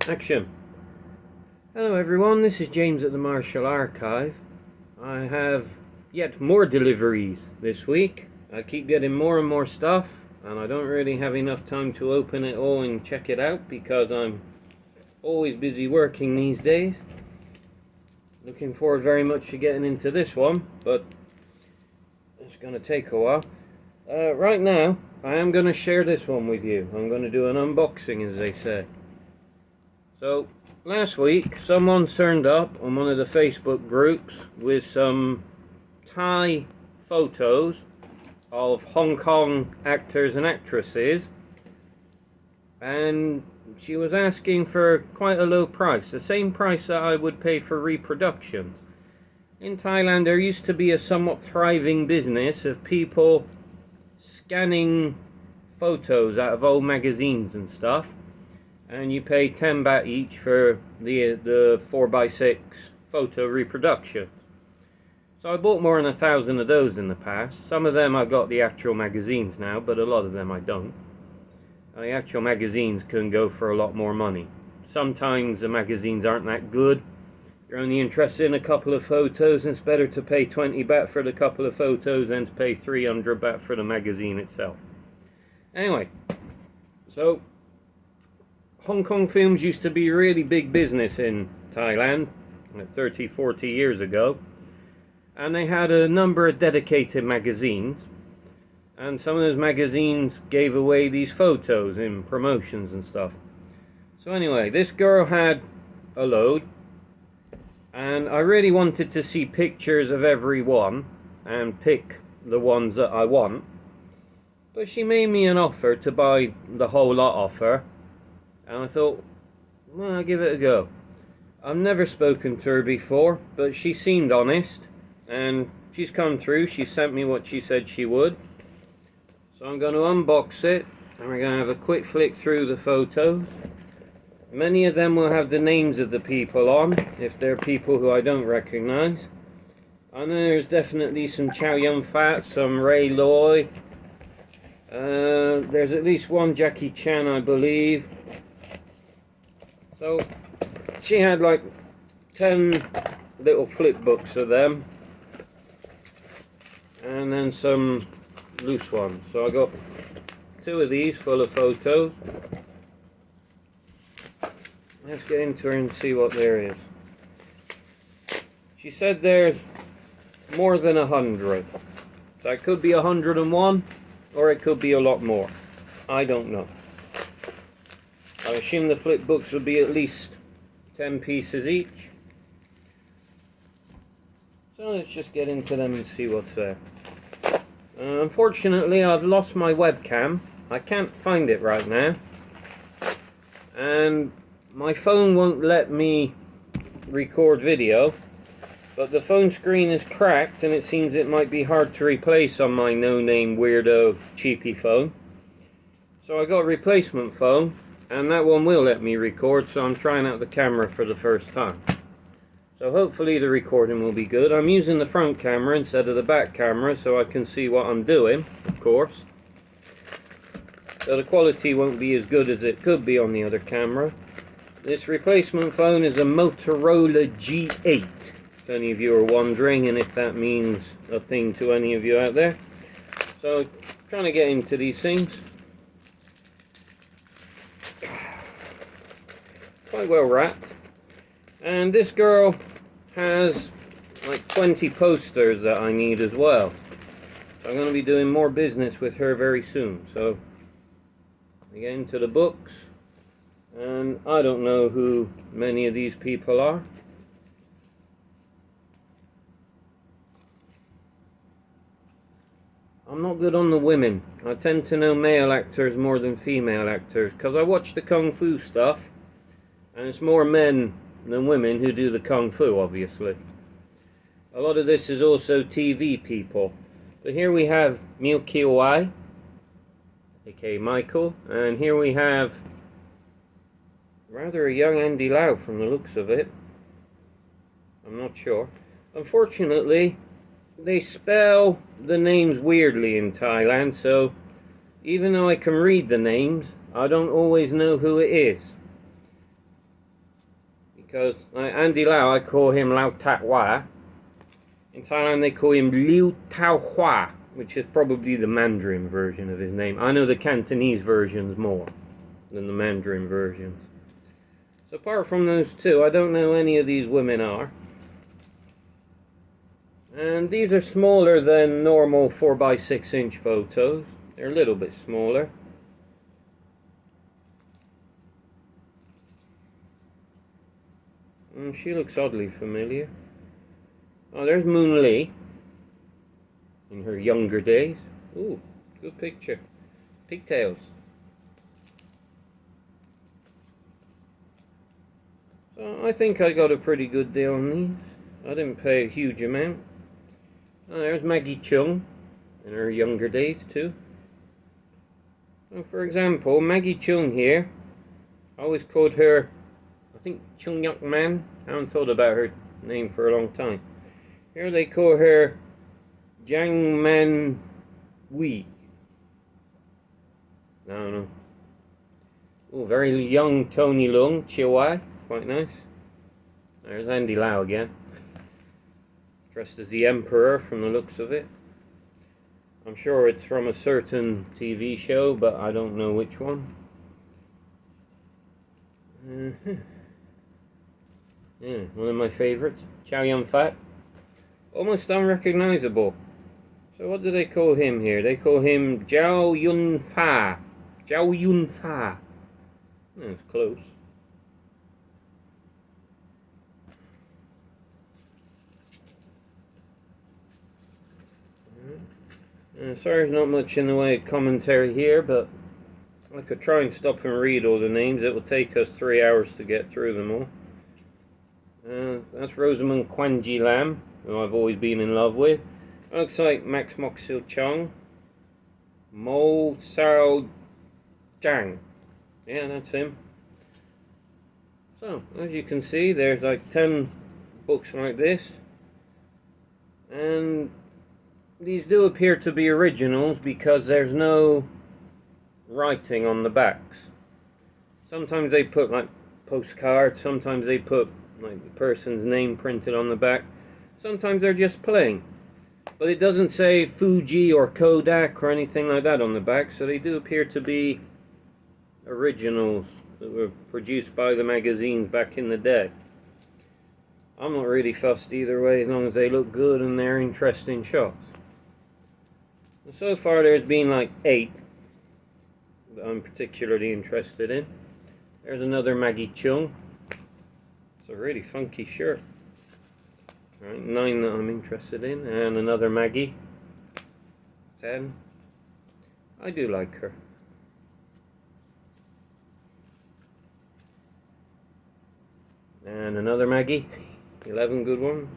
Action. Hello everyone, this is James at the Marshall Archive. I have yet more deliveries this week. I keep getting more and more stuff, and I don't really have enough time to open it all and check it out because I'm always busy working these days. Looking forward very much to getting into this one, but it's going to take a while. Right now, I am going to share this one with you. I'm going to do an unboxing, as they say. So, last week, someone turned up on one of the Facebook groups with some Thai photos of Hong Kong actors and actresses, and she was asking for quite a low price, the same price that I would pay for reproductions. In Thailand, there used to be a somewhat thriving business of people scanning photos out of old magazines and stuff, and you pay 10 baht each for the 4x6 photo reproduction. So I bought more than 1,000 of those in the past. Some of them I got the actual magazines now, but a lot of them I don't. The actual magazines can go for a lot more money. Sometimes the magazines aren't that good. You're only interested in a couple of photos, and it's better to pay 20 baht for the couple of photos than to pay 300 baht for the magazine itself. Anyway, so Hong Kong films used to be really big business in Thailand 30, 40 years ago, and they had a number of dedicated magazines, and some of those magazines gave away these photos in promotions and stuff. So anyway, this girl had a load, and I really wanted to see pictures of every one and pick the ones that I want, but she made me an offer to buy the whole lot off her. And I thought, well, I'll give it a go. I've never spoken to her before, but she seemed honest, and she's come through. She sent me what she said she would. So I'm going to unbox it, and we're going to have a quick flick through the photos. Many of them will have the names of the people on, if they're people who I don't recognize. I know there's definitely some Chow Yun-fat, some Ray Loy. There's at least one Jackie Chan, I believe. So, she had like 10 little flip books of them, and then some loose ones. So I got 2 of these full of photos. Let's get into her and see what there is. She said there's more than 100. So it could be 101, or it could be a lot more. I don't know. I assume the flip books will be at least 10 pieces each. So let's just get into them and see what's there. Unfortunately, I've lost my webcam. I can't find it right now. And my phone won't let me record video. But the phone screen is cracked, and it seems it might be hard to replace on my no-name weirdo cheapy phone. So I got a replacement phone, and that one will let me record, so I'm trying out the camera for the first time. So hopefully the recording will be good. I'm using the front camera instead of the back camera, so I can see what I'm doing, of course. So the quality won't be as good as it could be on the other camera. This replacement phone is a Motorola G8, if any of you are wondering, and if that means a thing to any of you out there. So, trying to get into these things. Quite well wrapped. And this girl has like 20 posters that I need as well. So I'm going to be doing more business with her very soon. So I get into the books, and I don't know who many of these people are. I'm not good on the women. I tend to know male actors more than female actors, because I watch the Kung Fu stuff, and it's more men than women who do the Kung Fu, obviously. A lot of this is also TV people. But here we have Miu Kiwai, aka Michael, and here we have rather a young Andy Lau from the looks of it. I'm not sure. Unfortunately, they spell the names weirdly in Thailand, so even though I can read the names, I don't always know who it is. Because Andy Lau, I call him Lau Tat Hua. In Thailand, they call him Liu Tao Hua, which is probably the Mandarin version of his name. I know the Cantonese versions more than the Mandarin versions. So apart from those two, I don't know any of these women are. And these are smaller than normal 4x6 inch photos. They're a little bit smaller. And she looks oddly familiar. Oh, there's Moon Lee in her younger days. Ooh, good picture. Pigtails. So I think I got a pretty good deal on these. I didn't pay a huge amount. Oh, there's Maggie Cheung in her younger days too. So for example, Maggie Cheung here, I always called her, I think, Chung Yuk Man. I haven't thought about her name for a long time. Here they call her Jiang Man Wei. I don't know. Oh, very young Tony Leung, Chihuahua. Quite nice. There's Andy Lau again. Dressed as the Emperor from the looks of it. I'm sure it's from a certain TV show, but I don't know which one. Yeah, one of my favorites. Chow Yun Fat. Almost unrecognizable. So what do they call him here? They call him Zhao Yun Fa. Zhao Yun Fa. That's close. Sorry there's not much in the way of commentary here, but I could try and stop and read all the names. It will take us 3 hours to get through them all. That's Rosamund Kwanji Lam, who I've always been in love with. Looks like Max Moxil Chong. Mo Sao Chang. Yeah, that's him. So, as you can see, there's like 10 books like this. And these do appear to be originals because there's no writing on the backs. Sometimes they put like postcards, sometimes they put like the person's name printed on the back. Sometimes they're just plain. But it doesn't say Fuji or Kodak or anything like that on the back, so they do appear to be originals that were produced by the magazines back in the day. I'm not really fussed either way, as long as they look good and they're interesting shots. So far there's been like 8 that I'm particularly interested in. There's another Maggie Cheung. It's a really funky shirt. Right, 9 that I'm interested in, and another Maggie. 10. I do like her. And another Maggie. 11 good ones.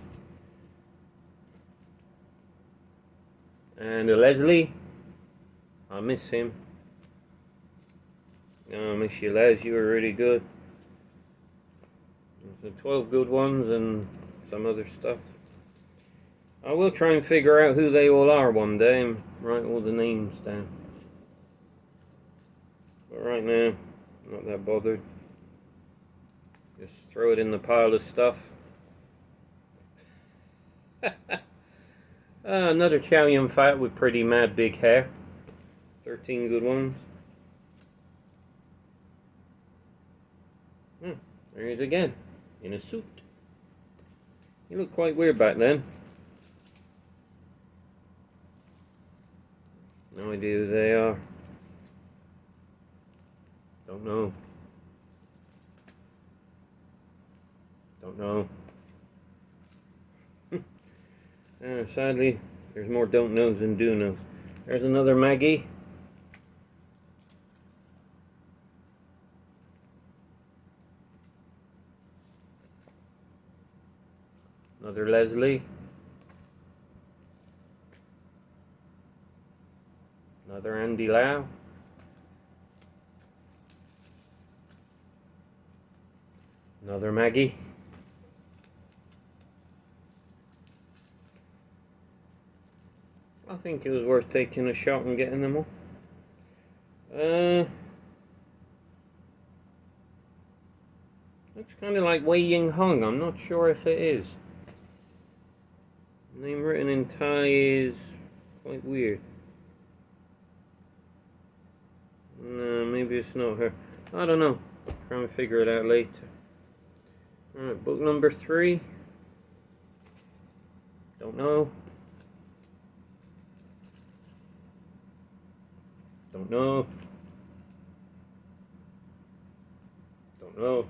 And a Leslie. I miss him. Oh, I miss you, Les. You were really good. So 12 good ones and some other stuff. I will try and figure out who they all are one day and write all the names down. But right now, I'm not that bothered. Just throw it in the pile of stuff. Another Chow Yun Fat with pretty mad big hair. 13 good ones. There he is again, in a suit. He looked quite weird back then. No idea who they are. Don't know. Don't know. Sadly, there's more don't knows than do knows. There's another Maggie. Another Leslie. Another Andy Lau. Another Maggie. I think it was worth taking a shot and getting them all. Looks kind of like Wei Ying Hong. I'm not sure if it is. Name written in Thai is quite weird. No, maybe it's not her. I don't know. Try and figure it out later. Alright, book number 3. Don't know. Don't know. Don't know.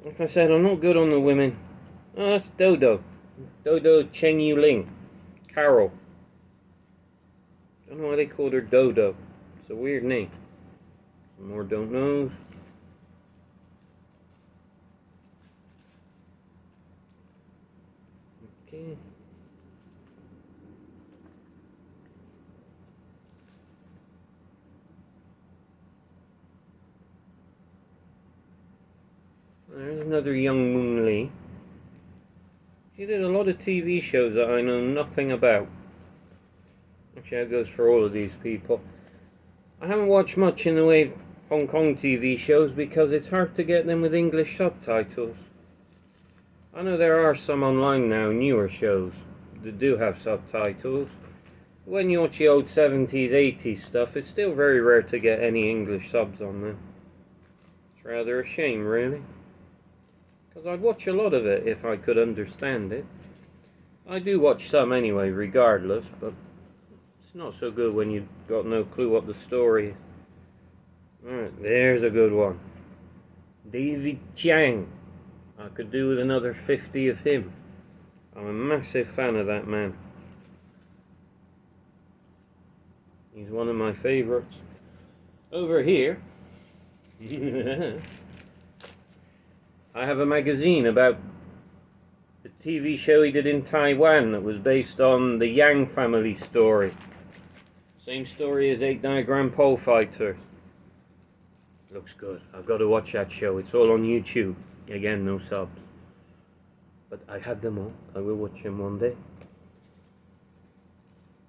Like I said, I'm not good on the women. Oh, that's Dodo. Dodo Cheng Yu Ling. Carol. Don't know why they called her Dodo. It's a weird name. Some more don't knows. Okay. There's another young Moon Lee. She did a lot of TV shows that I know nothing about. Actually, that goes for all of these people. I haven't watched much in the way of Hong Kong TV shows because it's hard to get them with English subtitles. I know there are some online now, newer shows, that do have subtitles. When you watch the old 70s, 80s stuff, it's still very rare to get any English subs on them. It's rather a shame, really. Because I'd watch a lot of it if I could understand it. I do watch some anyway, regardless, but it's not so good when you've got no clue what the story is. Alright, there's a good one. David Chiang. I could do with another 50 of him. I'm a massive fan of that man. He's one of my favourites. Over here, I have a magazine about the TV show he did in Taiwan that was based on the Yang family story. Same story as 8 Diagram Pole Fighters. Looks good. I've got to watch that show. It's all on YouTube. Again, no subs. But I have them all. I will watch them one day.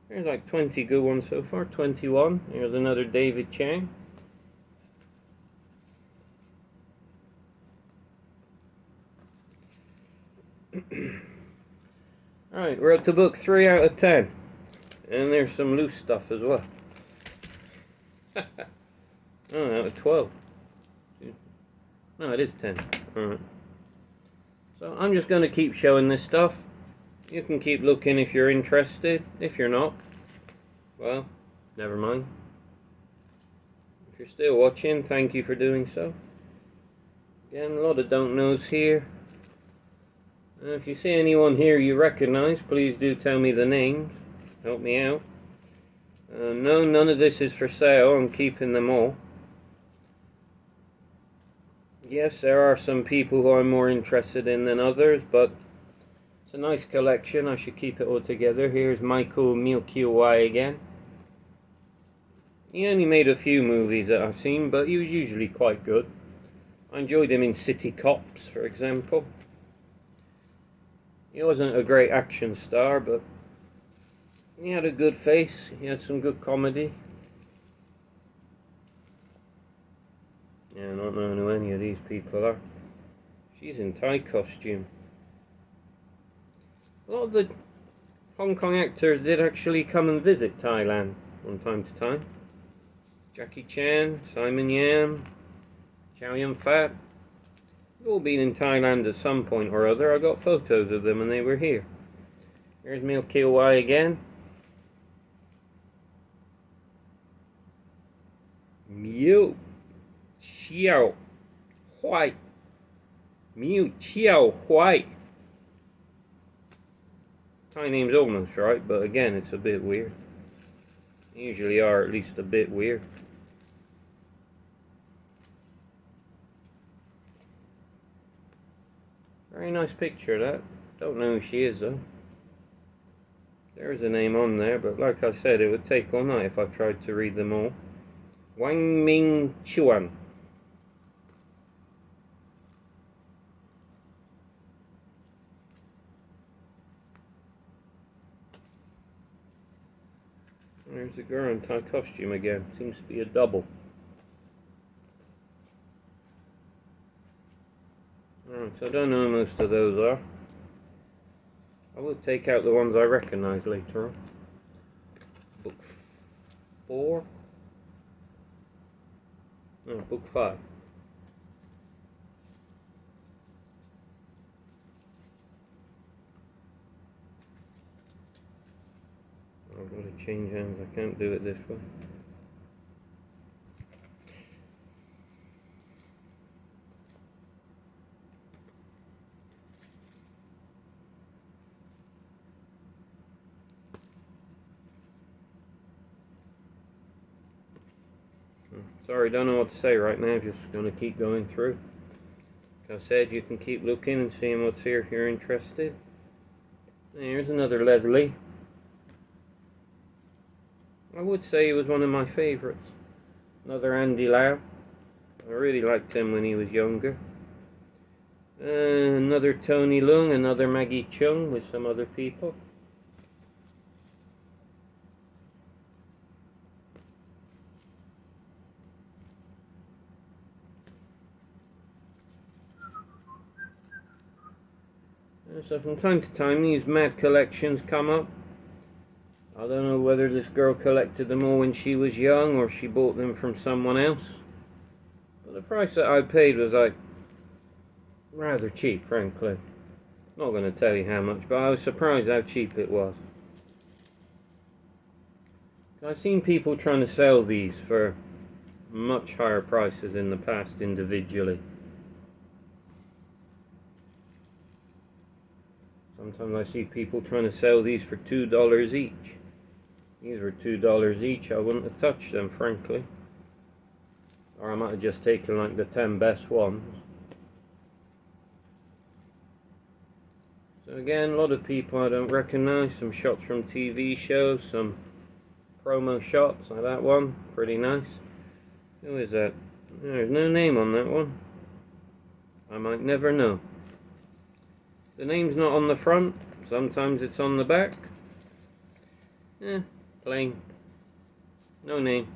There's like 20 good ones so far. 21. Here's another David Chiang. Alright, we're up to book 3 out of 10. And there's some loose stuff as well. Oh, out of 12. No, it is 10. Alright. So I'm just going to keep showing this stuff. You can keep looking if you're interested. If you're not, well, never mind. If you're still watching, thank you for doing so. Again, a lot of don't knows here. If you see anyone here you recognize, please do tell me the names. Help me out. No, none of this is for sale. I'm keeping them all. Yes, there are some people who I'm more interested in than others, but it's a nice collection. I should keep it all together. Here's Michael Milkiwai again. He only made a few movies that I've seen, but he was usually quite good. I enjoyed him in City Cops, for example. He wasn't a great action star, but he had a good face. He had some good comedy. Yeah, I don't know who any of these people are. She's in Thai costume. A lot of the Hong Kong actors did actually come and visit Thailand from time to time. Jackie Chan, Simon Yam, Chow Yun Fat. They've all been in Thailand at some point or other. I got photos of them and they were here. Here's Milky Way again. Miu Chiao Huai. Miu Chiao Huai. Thai name's almost right, but again, it's a bit weird. They usually are at least a bit weird. Very nice picture, that. Don't know who she is, though. There's a name on there, but like I said, it would take all night if I tried to read them all. Wang Ming Chuan. There's the girl in Thai costume again. Seems to be a double. Right, so I don't know who most of those are. I will take out the ones I recognise later on. Book 4? No, book 5. I've got to change hands, I can't do it this way. Sorry, don't know what to say right now, just going to keep going through. Like I said, you can keep looking and seeing what's here if you're interested. Here's another Leslie. I would say he was one of my favourites. Another Andy Lau. I really liked him when he was younger. Another Tony Leung, another Maggie Cheung with some other people. So from time to time these mad collections come up. I don't know whether this girl collected them all when she was young or she bought them from someone else. But the price that I paid was like rather cheap, frankly. Not going to tell you how much, but I was surprised how cheap it was. I've seen people trying to sell these for much higher prices in the past individually. Sometimes I see people trying to sell these for $2 each. These were $2 each. I wouldn't have touched them, frankly. Or I might have just taken like the 10 best ones. So again, a lot of people I don't recognise. Some shots from TV shows, some promo shots like that one. Pretty nice. Who is that? There's no name on that one. I might never know. The name's not on the front. Sometimes it's on the back. Plain. No name.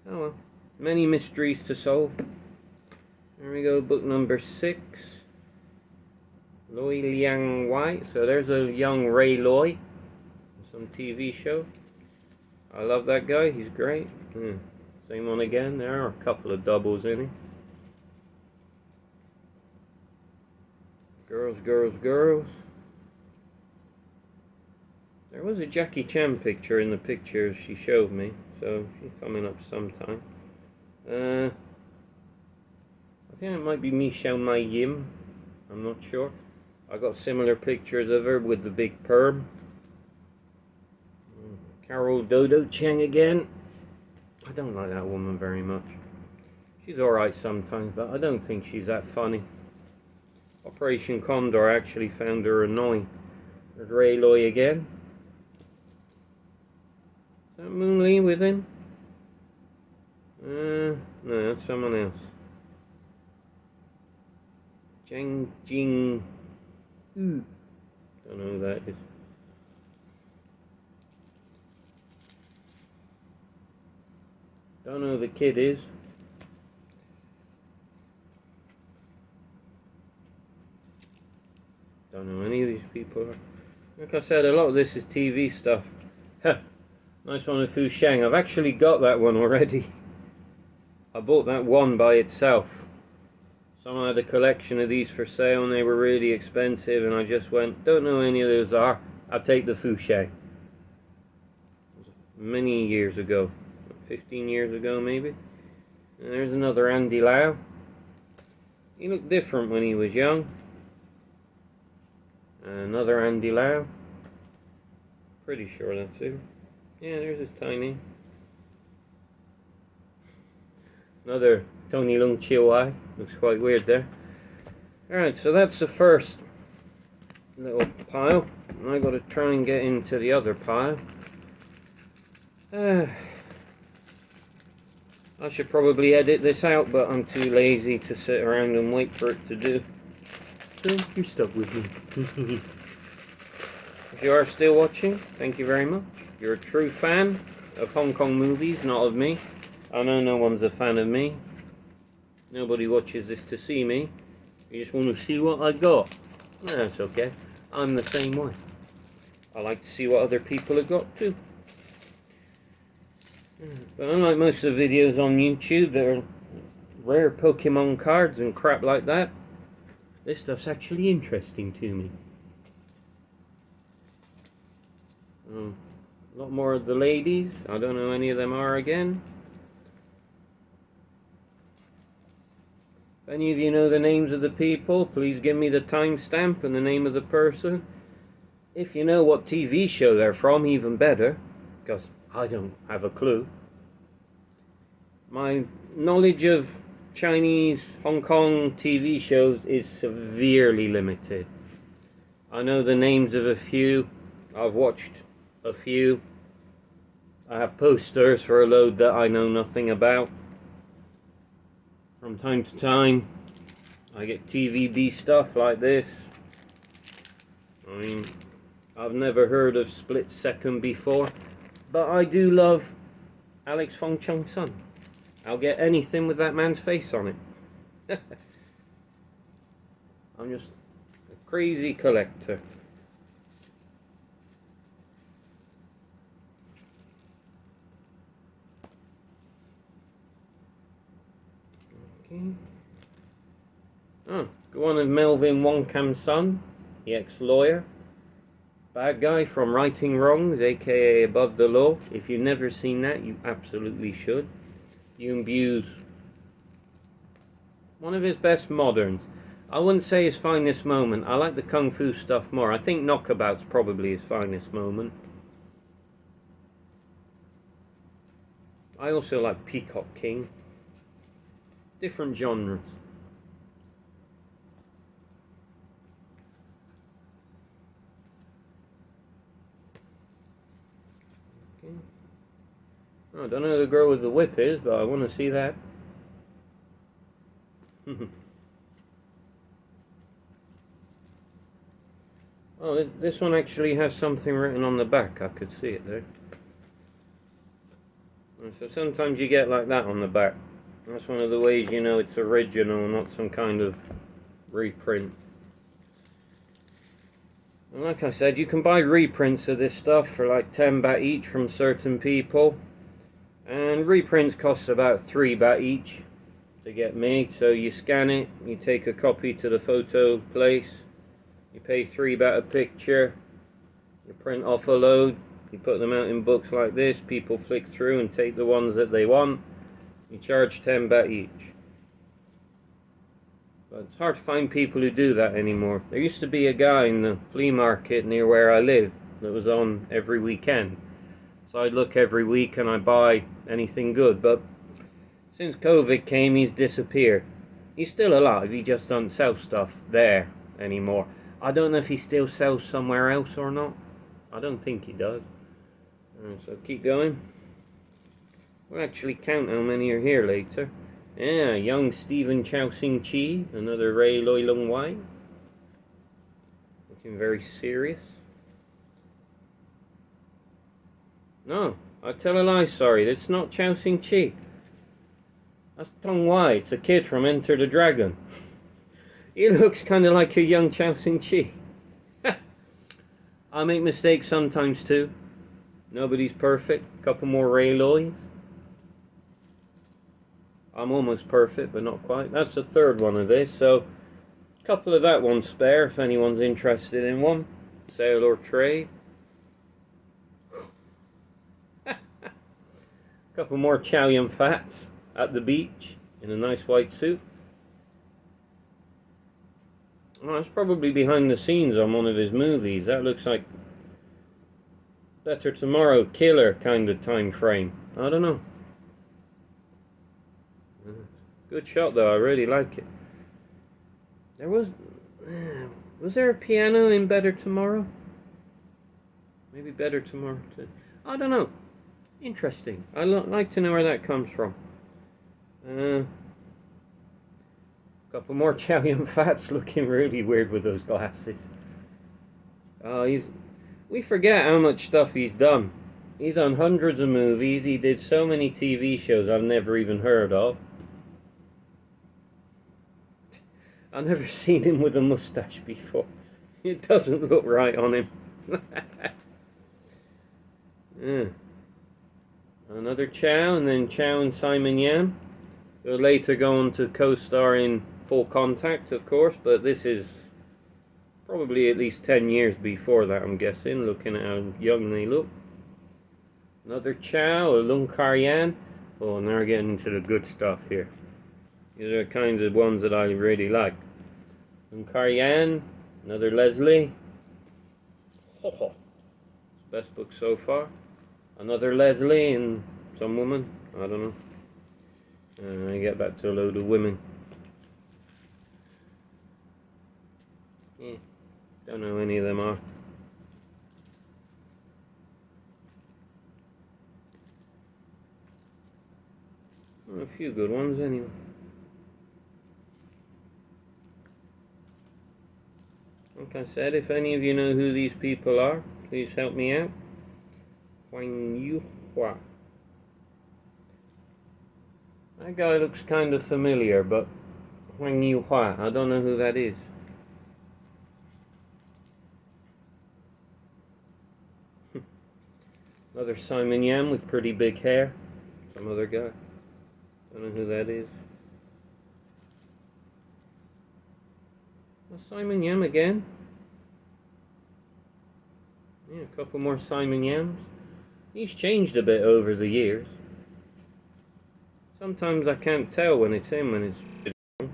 Oh well. Many mysteries to solve. There we go, book number 6. Loy Liang Wai. So there's a young Ray Loy. Some TV show. I love that guy, he's great. Same one again, there are a couple of doubles in it. Girls, girls, girls. There was a Jackie Chan picture in the pictures she showed me, so she's coming up sometime. I think it might be Michelle Mai Yim, I'm not sure. I got similar pictures of her with the big perm. Carol Dodo Cheng again. I don't like that woman very much. She's alright sometimes, but I don't think she's that funny. Operation Condor actually found her annoying. There's Ray Loy again. Is that Moon Lee with him? No, that's someone else. Zhang Jing. Don't know who that is. Don't know who the kid is. Don't know any of these people. Like I said, a lot of this is TV stuff. Nice one with Fu Sheng. I've actually got that one already. I bought that one by itself. Someone had a collection of these for sale and they were really expensive and I just went, don't know who any of those are, I'll take the Fu Sheng. Many years ago. 15 years ago maybe. And there's another Andy Lau. He looked different when he was young. Another Andy Lau. Pretty sure that's him. Yeah, there's his tiny. Another Tony Leung Chiu Wai. Looks quite weird there. Alright, so that's the first little pile. I gotta try and get into the other pile. I should probably edit this out, but I'm too lazy to sit around and wait for it to do. So you're stuck with me. If you are still watching, thank you very much. You're a true fan of Hong Kong movies, not of me. I know no one's a fan of me. Nobody watches this to see me. You just want to see what I got. That's okay. I'm the same way. I like to see what other people have got too. But unlike most of the videos on YouTube that are rare Pokemon cards and crap like that, this stuff's actually interesting to me. A lot more of the ladies. I don't know any of them are again. If any of you know the names of the people, please give me the timestamp and the name of the person. If you know what TV show they're from, even better, because I don't have a clue. My knowledge of Chinese, Hong Kong TV shows is severely limited. I know the names of a few. I've watched a few. I have posters for a load that I know nothing about. From time to time, I get TVB stuff like this. I mean, I've never heard of Split Second before, but I do love Alex Fong Chung Sun. I'll get anything with that man's face on it. I'm just a crazy collector. Okay. Oh, go on with Melvin Wong Kam Sun, the ex-lawyer. Bad guy from Righting Wrongs, aka Above the Law. If you've never seen that, you absolutely should. Yoon Byu's one of his best moderns. I wouldn't say his finest moment. I like the Kung Fu stuff more. I think Knockabout's probably his finest moment. I also like Peacock King. Different genres. Okay. Oh, I don't know who the girl with the whip is, but I want to see that. Oh, this one actually has something written on the back. I could see it there. So sometimes you get like that on the back. That's one of the ways you know it's original, not some kind of reprint. And like I said, you can buy reprints of this stuff for like 10 baht each from certain people. And reprints cost about 3 baht each to get made. So you scan it, you take a copy to the photo place, you pay 3 baht a picture, you print off a load, you put them out in books like this, people flick through and take the ones that they want. You charge 10 baht each. But it's hard to find people who do that anymore. There used to be a guy in the flea market near where I live that was on every weekend. So I'd look every week and I'd buy anything good. But since COVID came, he's disappeared. He's still alive, he just doesn't sell stuff there anymore. I don't know if he still sells somewhere else or not. I don't think he does. So keep going. We'll actually count how many are here later. Yeah, young Stephen Chow Sing Chi, another Ray Loi Lung Wai. Looking very serious. No, I tell a lie, sorry, it's not Chow Sing Chi. That's Tong Wai, it's a kid from Enter the Dragon. He looks kind of like a young Chow Sing Chi. I make mistakes sometimes too. Nobody's perfect. A couple more Ray Lois. I'm almost perfect, but not quite. That's the third one of this, so a couple of that one spare if anyone's interested in one. Sale or trade. A couple more Chow Yun Fats at the beach in a nice white suit. Oh, that's probably behind the scenes on one of his movies. That looks like Better Tomorrow Killer kind of time frame. I don't know. Good shot though, I really like it. There was there a piano in Better Tomorrow? Maybe Better Tomorrow too. I don't know. Interesting. I'd like to know where that comes from. Couple more Chow Yun Fats looking really weird with those glasses. We forget how much stuff he's done. He's done hundreds of movies. He did so many TV shows I've never even heard of. I've never seen him with a mustache before. It doesn't look right on him. Yeah. Another Chow, and then Chow and Simon Yam. They'll later go on to co-star in Full Contact, of course, but this is probably at least 10 years before that, I'm guessing, looking at how young they look. Another Chow, a Lung Kar Yan. Oh, and they're getting into the good stuff here. These are the kinds of ones that I really like. Lung Kar Yan, another Leslie. Ho ho. Best book so far. Another Leslie and some woman. I don't know. I get back to a load of women. Yeah, don't know any of them are. Well, a few good ones anyway. Like I said, if any of you know who these people are, please help me out. Huang Yu Hua. That guy looks kind of familiar, but Huang Yu Hua, I don't know who that is. Another Simon Yam with pretty big hair. Some other guy. Don't know who that is. Well, Simon Yam again. Yeah, a couple more Simon Yams. He's changed a bit over the years. Sometimes I can't tell when it's him, when it's a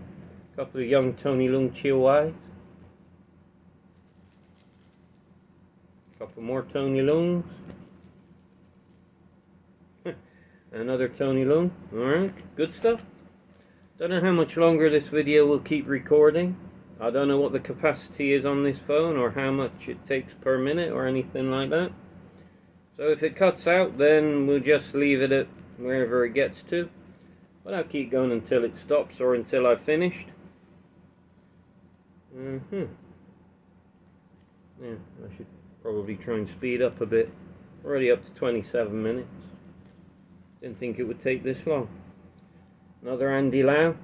couple of young Tony Leung Chiu Wai. A couple more Tony Leungs. Another Tony Leung. Alright, good stuff. Don't know how much longer this video will keep recording. I don't know what the capacity is on this phone or how much it takes per minute or anything like that. So if it cuts out, then we'll just leave it at wherever it gets to. But I'll keep going until it stops or until I've finished. Yeah, I should probably try and speed up a bit. Already up to 27 minutes. Didn't think it would take this long. Another Andy Lau.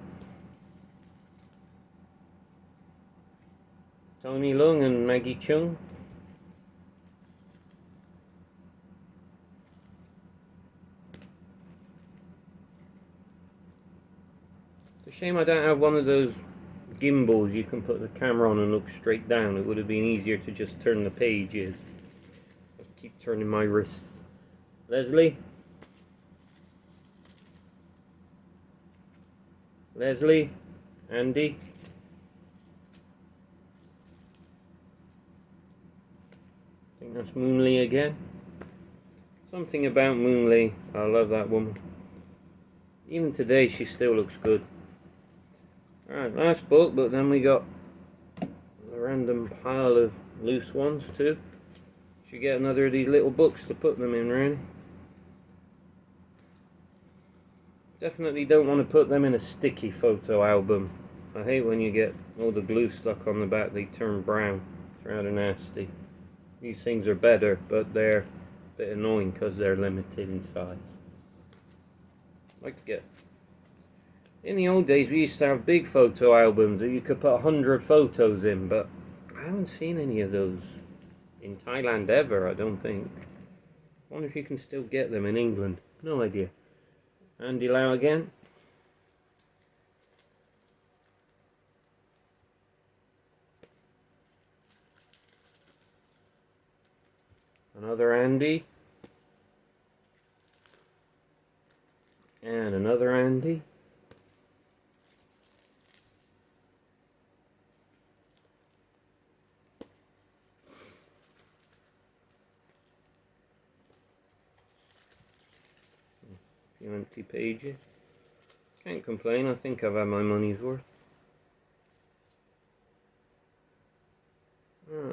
Tony Leung and Maggie Cheung. It's a shame I don't have one of those gimbals you can put the camera on and look straight down. It would have been easier to just turn the pages. I keep turning my wrists. Leslie. Leslie. Andy. I think that's Moon Lee again. Something about Moon Lee. I love that woman. Even today she still looks good. Alright, last book, but then we got a random pile of loose ones too. Should get another of these little books to put them in, really. Definitely don't want to put them in a sticky photo album. I hate when you get all the glue stuck on the back, they turn brown. It's rather nasty. These things are better, but they're a bit annoying because they're limited in size. I'd like to get... In the old days, we used to have big photo albums that you could put 100 photos in, but I haven't seen any of those in Thailand ever, I don't think. I wonder if you can still get them in England. No idea. Andy Lau again. Another Andy. And another Andy. A few empty pages. Can't complain, I think I've had my money's worth.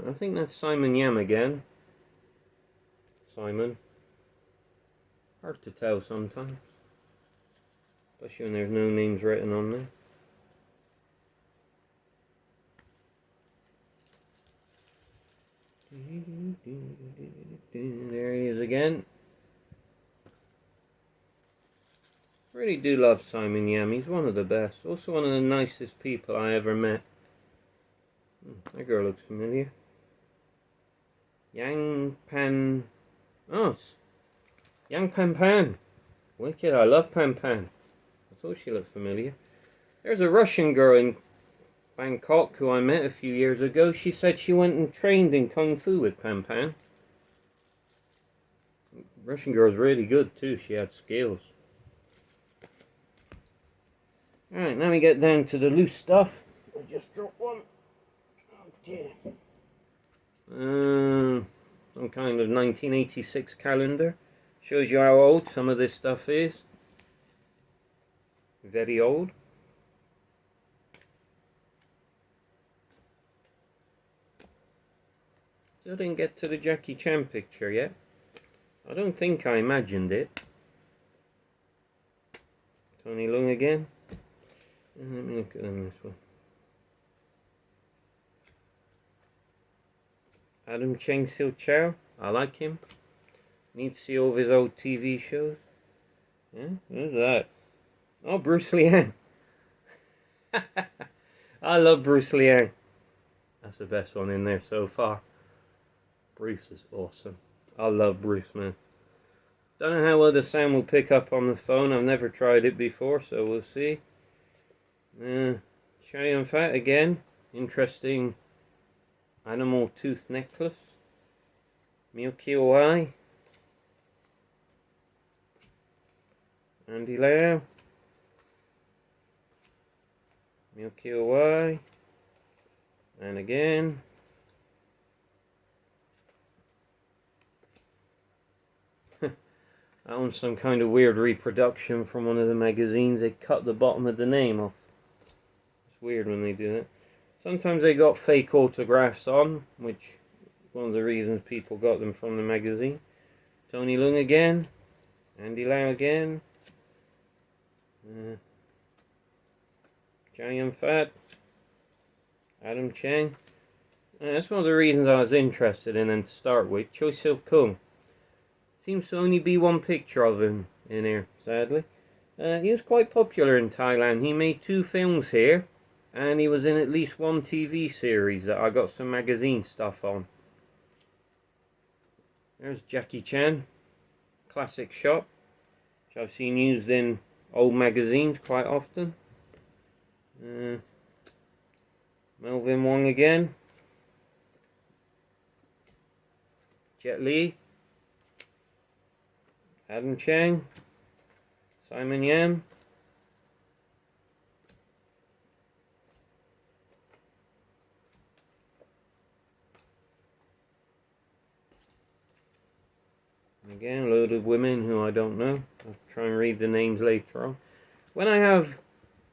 I think that's Simon Yam again. Simon. Hard to tell sometimes. Especially when there's no names written on there. There he is again. really do love Simon Yam. He's one of the best. Also one of the nicest people I ever met. That girl looks familiar. Yang Pan... Oh, it's Yang Pan Pan. Wicked, I love Pan Pan. I thought she looked familiar. There's a Russian girl in Bangkok who I met a few years ago. She said she went and trained in Kung Fu with Pan Pan. Russian girl's really good too. She had skills. Alright, now we get down to the loose stuff. I just dropped one. Oh dear. Some kind of 1986 calendar. Shows you how old some of this stuff is. Very old. Still didn't get to the Jackie Chan picture yet. I don't think I imagined it. Tony Leung again. Let me look at them this one. Adam Cheng Sil Chow. I like him. Need to see all of his old TV shows. Yeah, who's that? Oh, Bruce Liang. I love Bruce Liang. That's the best one in there so far. Bruce is awesome. I love Bruce, man. Don't know how well the sound will pick up on the phone. I've never tried it before, so we'll see. Chow Yun-fat again. Interesting animal tooth necklace. Mew Keo-wai. Andy Lau. Mew Keo-wai. And again. That one's some kind of weird reproduction from one of the magazines. They cut the bottom of the name off. It's weird when they do that. Sometimes they got fake autographs on, which is one of the reasons people got them from the magazine. Tony Leung again. Andy Lau again. Chow Yun-fat. Adam Cheng. That's one of the reasons I was interested in them to start with. Choi Sil-kung. Seems to only be one picture of him in here, sadly. He was quite popular in Thailand. He made 2 films here, and he was in at least 1 TV series that I got some magazine stuff on. There's Jackie Chan, classic shot, which I've seen used in old magazines quite often. Melvin Wong again. Jet Li. Adam Cheng, Simon Yam, again a load of women who I don't know. I'll try and read the names later on. When I have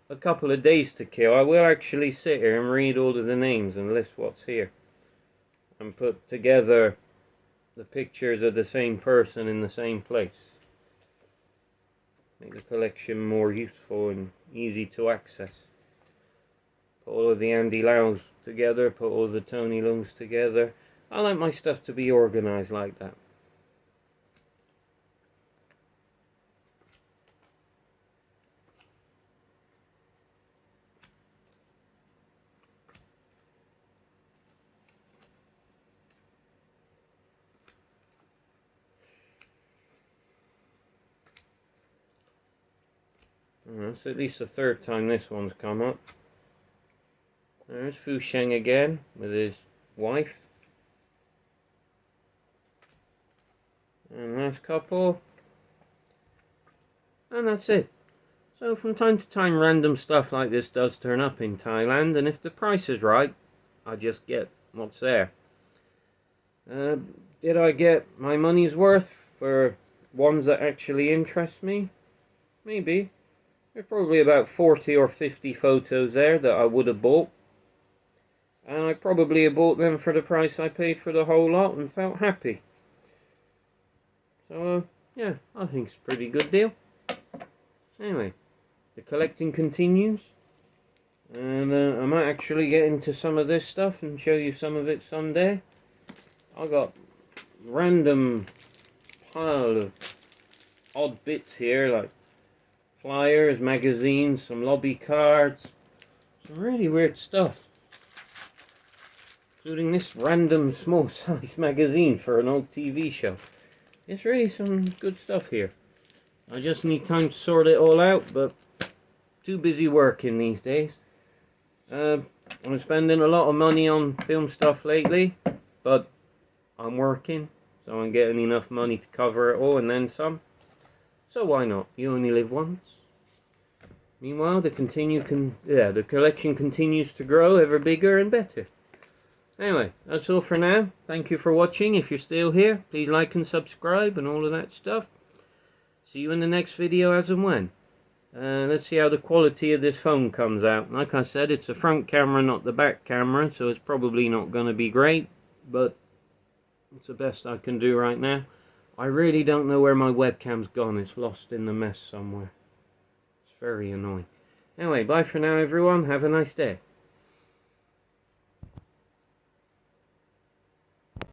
a couple of days to kill, I will actually sit here and read all of the names and list what's here and put together the pictures of the same person in the same place. Make the collection more useful and easy to access. Put all of the Andy Laus together, put all the Tony Leungs together. I like my stuff to be organised like that. It's at least the 3rd time this one's come up. There's Fu Sheng again with his wife. And last couple. And that's it. So from time to time random stuff like this does turn up in Thailand, and if the price is right, I just get what's there. Did I get my money's worth for ones that actually interest me? Maybe. There's probably about 40 or 50 photos there that I would have bought. And I probably have bought them for the price I paid for the whole lot and felt happy. So, yeah, I think it's a pretty good deal. Anyway, the collecting continues. And I might actually get into some of this stuff and show you some of it someday. I got random pile of odd bits here, like flyers, magazines, some lobby cards, some really weird stuff. Including this random small size magazine for an old TV show. It's really some good stuff here. I just need time to sort it all out, but too busy working these days. I'm spending a lot of money on film stuff lately, but I'm working, so I'm getting enough money to cover it all and then some. So why not? You only live once. Meanwhile, the collection continues to grow ever bigger and better. Anyway, that's all for now. Thank you for watching. If you're still here, please like and subscribe and all of that stuff. See you in the next video as and when. Let's see how the quality of this phone comes out. Like I said, it's the front camera, not the back camera, so it's probably not going to be great, but it's the best I can do right now. I really don't know where my webcam's gone. It's lost in the mess somewhere. It's very annoying. Anyway, bye for now, everyone. Have a nice day.